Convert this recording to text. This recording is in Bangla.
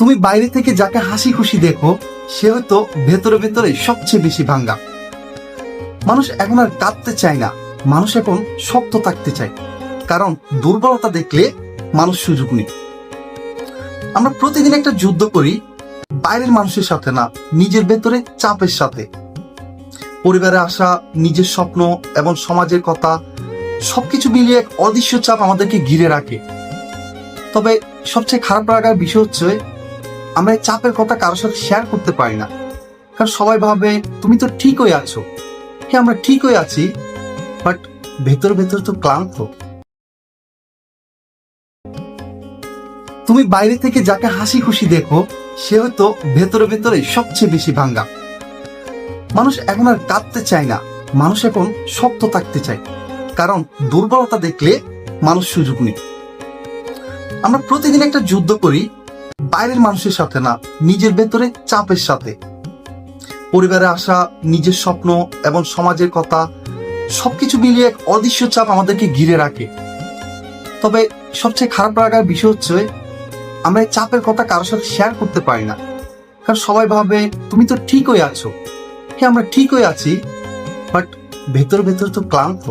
তুমি বাইরে থেকে যাকে হাসি খুশি দেখো সে হয়তো ভেতরে ভেতরে সবচেয়ে বেশি ভাঙ্গা। মানুষ এখন আর কাঁদতে চায় না, মানুষ এখন শক্ত থাকতে চায়, কারণ দুর্বলতা দেখলে মানুষ সুযোগ নেই। আমরা প্রতিদিন একটা যুদ্ধ করি, বাইরের মানুষের সাথে না, নিজের ভেতরে চাপের সাথে। পরিবারে আসা, নিজের স্বপ্ন এবং সমাজের কথা সবকিছু মিলিয়ে এক অদৃশ্য চাপ আমাদেরকে ঘিরে রাখে। তবে সবচেয়ে খারাপ লাগার বিষয় হচ্ছে আমরা এই চাপের কথা কারোর সাথে শেয়ার করতে পারি না, কারণ সবাই ভাবে তুমি তো ঠিকই আছো। হ্যাঁ, আমরা ঠিকই আছি, বাট ভেতর ভেতর তো ক্লান্ত। তুমি বাইরে থেকে যাকে হাসি খুশি দেখো সে হয়তো ভেতরে ভেতরে সবচেয়ে বেশি ভাঙ্গা। মানুষ এখন আর কাঁদতে চায় না, মানুষ এখন শক্ত থাকতে চায়, কারণ দুর্বলতা দেখলে মানুষ সুযোগ নেই। আমরা প্রতিদিন একটা যুদ্ধ করি, বাইরের মানুষের সাথে না, নিজের ভেতরে চাপের সাথে। পরিবারে আসা, নিজের স্বপ্ন এবং সমাজের কথা সবকিছু মিলিয়ে এক অদৃশ্য চাপ আমাদেরকে ঘিরে রাখে। তবে সবচেয়ে খারাপ লাগার বিষয় হচ্ছে আমরা এই চাপের কথা কারোর সাথে শেয়ার করতে পারি না, কারণ সবাই ভাবে তুমি তো ঠিকই আছো। হ্যাঁ, আমরা ঠিকই আছি, বাট ভেতর ভেতর তো ক্লান্ত।